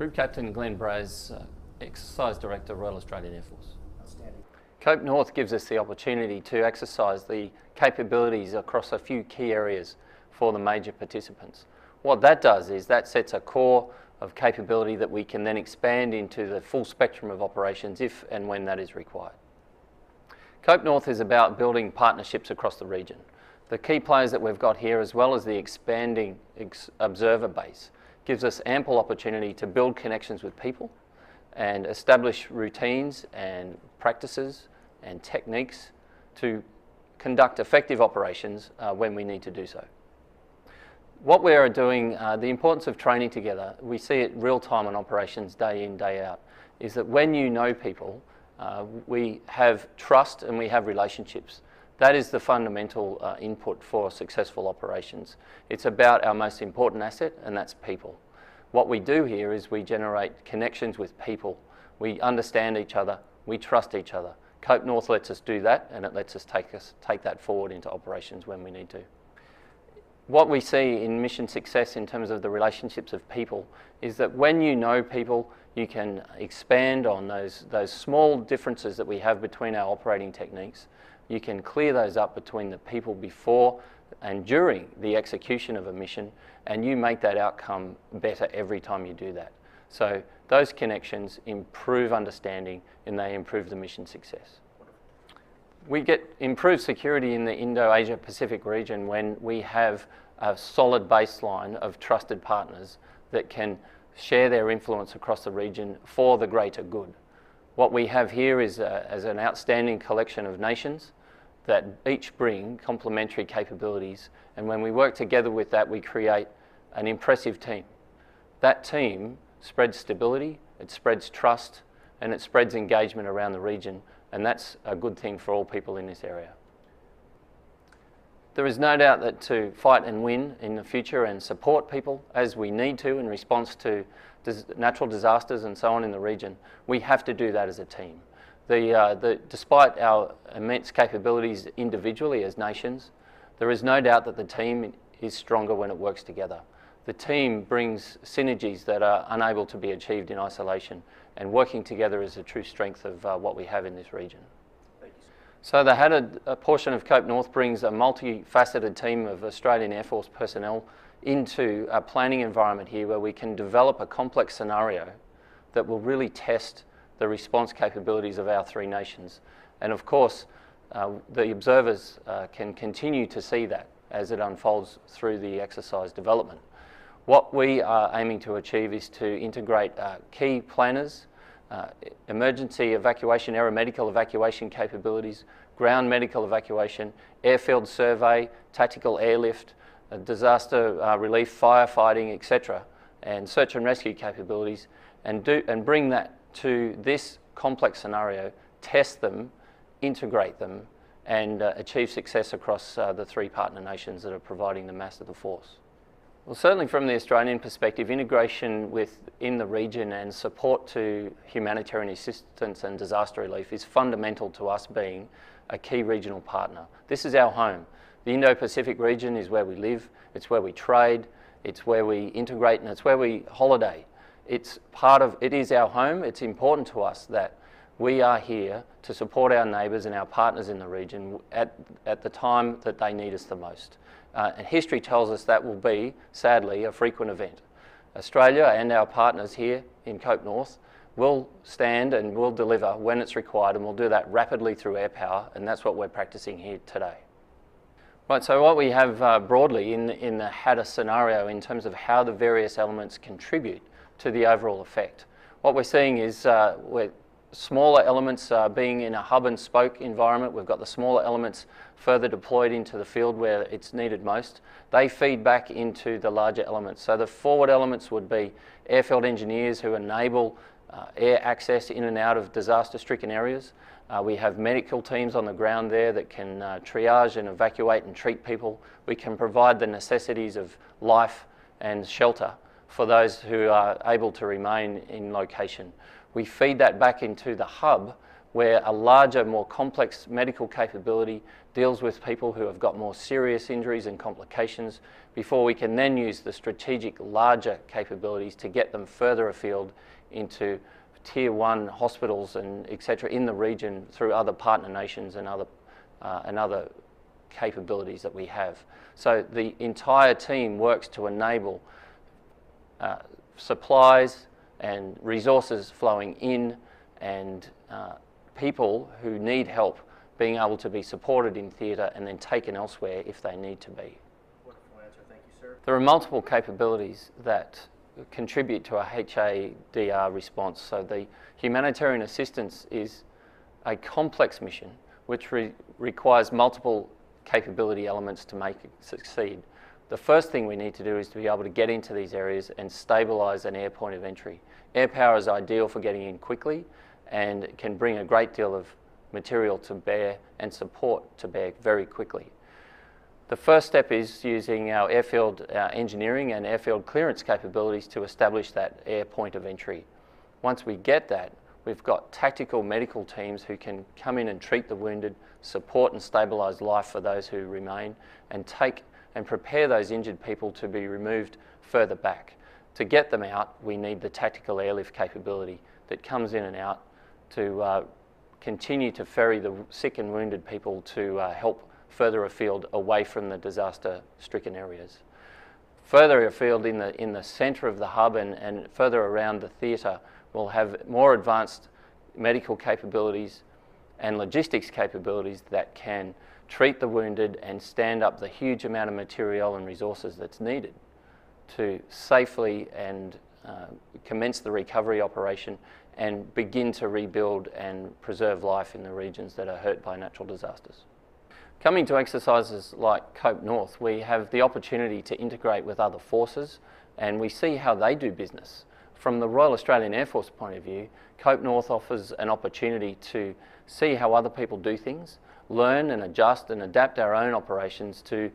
Group Captain Glen Braz, Exercise Director, Royal Australian Air Force. Outstanding. Cope North gives us the opportunity to exercise the capabilities across a few key areas for the major participants. What that does is that sets a core of capability that we can then expand into the full spectrum of operations if and when that is required. Cope North is about building partnerships across the region. The key players that we've got here, as well as the expanding observer base, gives us ample opportunity to build connections with people and establish routines and practices and techniques to conduct effective operations when we need to do so. What we are doing, the importance of training together, we see it real time on operations day in, day out, is that when you know people, we have trust and we have relationships. That is the fundamental input for successful operations. It's about our most important asset, and that's people. What we do here is we generate connections with people. We understand each other, we trust each other. Cope North lets us do that, and it lets us take that forward into operations when we need to. What we see in mission success in terms of the relationships of people is that when you know people, you can expand on those small differences that we have between our operating techniques. You can clear those up between the people before and during the execution of a mission, and you make that outcome better every time you do that. So those connections improve understanding and they improve the mission success. We get improved security in the Indo-Asia Pacific region when we have a solid baseline of trusted partners that can share their influence across the region for the greater good. What we have here is an outstanding collection of nations that each bring complementary capabilities, and when we work together with that, we create an impressive team. That team spreads stability, it spreads trust, and it spreads engagement around the region, and that's a good thing for all people in this area. There is no doubt that to fight and win in the future and support people as we need to in response to natural disasters and so on in the region, we have to do that as a team. Despite our immense capabilities individually as nations, there is no doubt that the team is stronger when it works together. The team brings synergies that are unable to be achieved in isolation, and working together is a true strength of what we have in this region. So the HADA portion of Cope North brings a multifaceted team of Australian Air Force personnel into a planning environment here where we can develop a complex scenario that will really test the response capabilities of our three nations. And of course, the observers can continue to see that as it unfolds through the exercise development. What we are aiming to achieve is to integrate key planners, emergency evacuation, aeromedical evacuation capabilities, ground medical evacuation, airfield survey, tactical airlift, disaster relief, firefighting, etc., and search and rescue capabilities, and bring that to this complex scenario, test them, integrate them, and achieve success across the three partner nations that are providing the mass of the force. Well, certainly from the Australian perspective, integration within the region and support to humanitarian assistance and disaster relief is fundamental to us being a key regional partner. This is our home. The Indo-Pacific region is where we live, it's where we trade, it's where we integrate, and it's where we holiday. It is our home. It's important to us that we are here to support our neighbours and our partners in the region at the time that they need us the most. And history tells us that will be, sadly, a frequent event. Australia and our partners here in Cope North will stand and will deliver when it's required, and we'll do that rapidly through air power, and that's what we're practicing here today. Right, so what we have broadly in the HADA scenario in terms of how the various elements contribute to the overall effect. What we're seeing is smaller elements being in a hub and spoke environment. We've got the smaller elements further deployed into the field where it's needed most. They feed back into the larger elements. So the forward elements would be airfield engineers who enable air access in and out of disaster-stricken areas. We have medical teams on the ground there that can triage and evacuate and treat people. We can provide the necessities of life and shelter for those who are able to remain in location. We feed that back into the hub where a larger, more complex medical capability deals with people who have got more serious injuries and complications before we can then use the strategic larger capabilities to get them further afield into tier 1 hospitals and etc. in the region through other partner nations and other capabilities that we have. So the entire team works to enable supplies and resources flowing in, and people who need help being able to be supported in theatre and then taken elsewhere if they need to be. Wonderful answer. Thank you, sir. There are multiple capabilities that contribute to a HADR response. So the humanitarian assistance is a complex mission which requires multiple capability elements to make it succeed. The first thing we need to do is to be able to get into these areas and stabilise an air point of entry. Air power is ideal for getting in quickly and can bring a great deal of material to bear and support to bear very quickly. The first step is using our airfield engineering and airfield clearance capabilities to establish that air point of entry. Once we get that, we've got tactical medical teams who can come in and treat the wounded, support and stabilise life for those who remain, and take and prepare those injured people to be removed further back. To get them out, we need the tactical airlift capability that comes in and out to continue to ferry the sick and wounded people to help further afield away from the disaster-stricken areas. Further afield in the centre of the hub and further around the theatre, we'll have more advanced medical capabilities and logistics capabilities that can treat the wounded and stand up the huge amount of material and resources that's needed to safely and commence the recovery operation and begin to rebuild and preserve life in the regions that are hurt by natural disasters. Coming to exercises like COPE North, we have the opportunity to integrate with other forces and we see how they do business. From the Royal Australian Air Force point of view, COPE North offers an opportunity to see how other people do things, learn and adjust and adapt our own operations to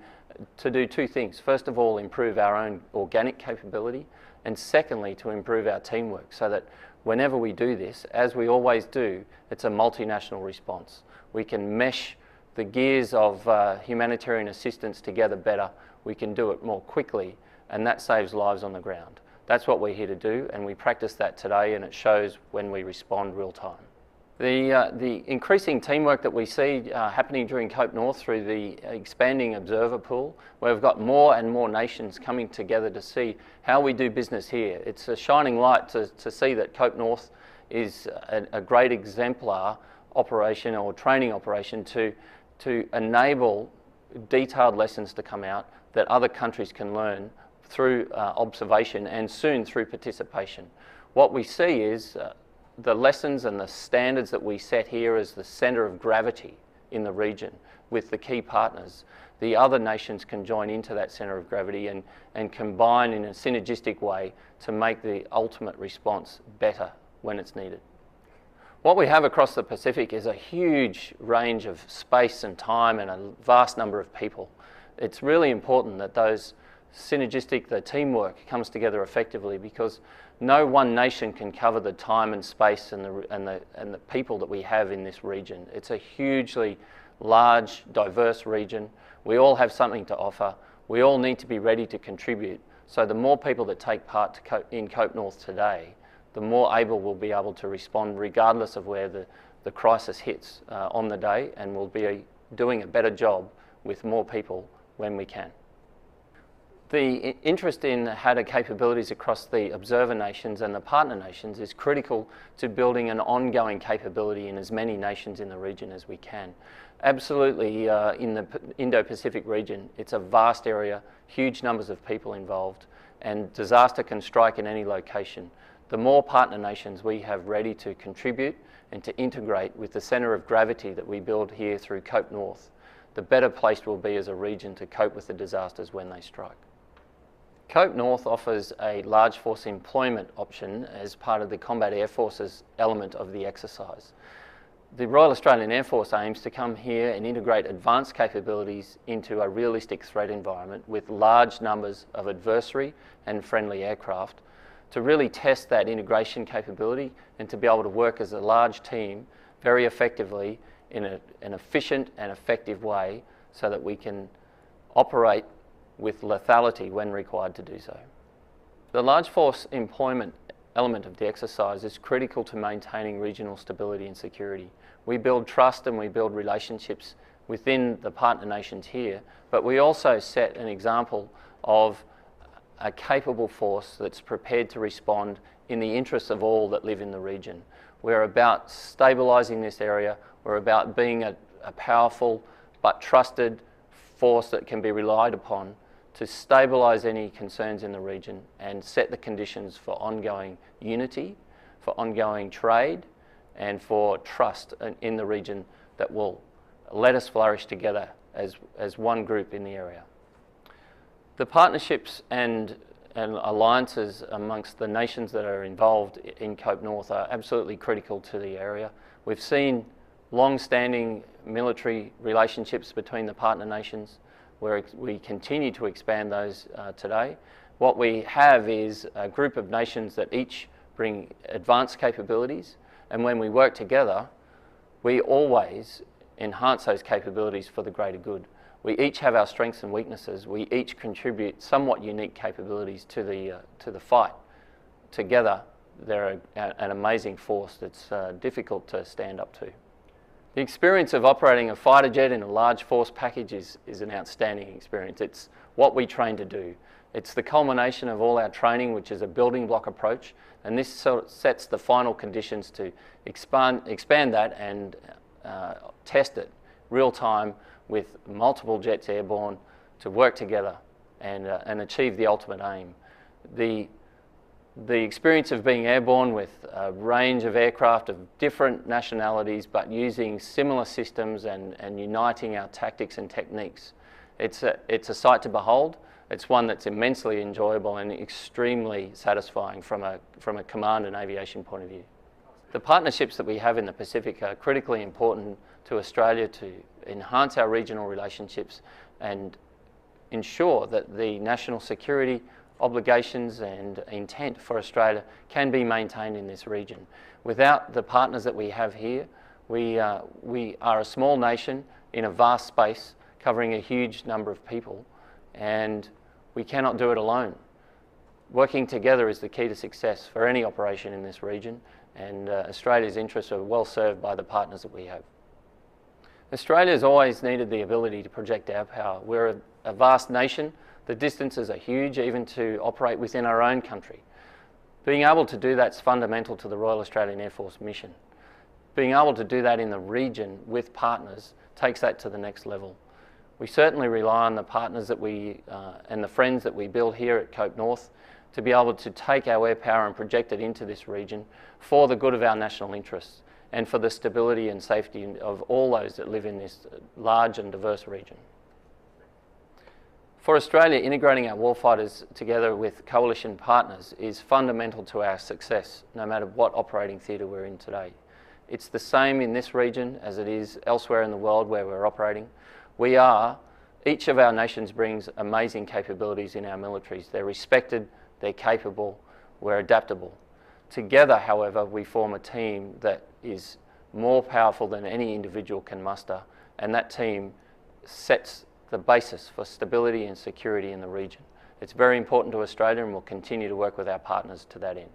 do two things. First of all, improve our own organic capability, and secondly, to improve our teamwork so that whenever we do this, as we always do, it's a multinational response. We can mesh the gears of humanitarian assistance together better, we can do it more quickly, and that saves lives on the ground. That's what we're here to do, and we practice that today, and it shows when we respond real time. The increasing teamwork that we see happening during COPE North through the expanding observer pool, where we've got more and more nations coming together to see how we do business here. It's a shining light to see that COPE North is a great exemplar operation or training operation to enable detailed lessons to come out that other countries can learn through observation and soon through participation. What we see is the lessons and the standards that we set here as the centre of gravity in the region with the key partners. The other nations can join into that centre of gravity and combine in a synergistic way to make the ultimate response better when it's needed. What we have across the Pacific is a huge range of space and time and a vast number of people. It's really important that those synergistic, the teamwork comes together effectively, because no one nation can cover the time and space and the people that we have in this region. It's a hugely large, diverse region. We all have something to offer. We all need to be ready to contribute. So the more people that take part in COPE North today, the more able we'll be able to respond regardless of where the crisis hits on the day, and we'll be doing a better job with more people when we can. The interest in HADA capabilities across the observer nations and the partner nations is critical to building an ongoing capability in as many nations in the region as we can. Absolutely, in the Indo-Pacific region, it's a vast area, huge numbers of people involved, and disaster can strike in any location. The more partner nations we have ready to contribute and to integrate with the centre of gravity that we build here through COPE North, the better placed we'll be as a region to cope with the disasters when they strike. COPE North offers a large force employment option as part of the Combat Air Force's element of the exercise. The Royal Australian Air Force aims to come here and integrate advanced capabilities into a realistic threat environment with large numbers of adversary and friendly aircraft to really test that integration capability and to be able to work as a large team very effectively in an efficient and effective way so that we can operate with lethality when required to do so. The large force employment element of the exercise is critical to maintaining regional stability and security. We build trust and we build relationships within the partner nations here, but we also set an example of a capable force that's prepared to respond in the interests of all that live in the region. We're about stabilising this area. We're about being a powerful but trusted force that can be relied upon to stabilise any concerns in the region and set the conditions for ongoing unity, for ongoing trade, and for trust in the region that will let us flourish together as one group in the area. The partnerships and alliances amongst the nations that are involved in Cope North are absolutely critical to the area. We've seen long-standing military relationships between the partner nations, where we continue to expand those today. What we have is a group of nations that each bring advanced capabilities, and when we work together, we always enhance those capabilities for the greater good. We each have our strengths and weaknesses. We each contribute somewhat unique capabilities to the fight. Together, they're an amazing force that's difficult to stand up to. The experience of operating a fighter jet in a large force package is an outstanding experience. It's what we train to do. It's the culmination of all our training, which is a building block approach, and this sort of sets the final conditions to expand that and test it real time with multiple jets airborne to work together and achieve the ultimate aim. The experience of being airborne with a range of aircraft of different nationalities but using similar systems and uniting our tactics and techniques. It's a sight to behold. It's one that's immensely enjoyable and extremely satisfying from a command and aviation point of view. The partnerships that we have in the Pacific are critically important to Australia to enhance our regional relationships and ensure that the national security obligations and intent for Australia can be maintained in this region. Without the partners that we have here, we are a small nation in a vast space covering a huge number of people, and we cannot do it alone. Working together is the key to success for any operation in this region, and Australia's interests are well served by the partners that we have. Australia's always needed the ability to project our power. We're a vast nation. The distances are huge, even to operate within our own country. Being able to do that's fundamental to the Royal Australian Air Force mission. Being able to do that in the region with partners takes that to the next level. We certainly rely on the partners that and the friends that we build here at Cope North to be able to take our air power and project it into this region for the good of our national interests and for the stability and safety of all those that live in this large and diverse region. For Australia, integrating our warfighters together with coalition partners is fundamental to our success, no matter what operating theatre we're in today. It's the same in this region as it is elsewhere in the world where we're operating. Each of our nations brings amazing capabilities in our militaries. They're respected, they're capable, we're adaptable. Together, however, we form a team that is more powerful than any individual can muster, and that team sets the basis for stability and security in the region. It's very important to Australia, and we'll continue to work with our partners to that end.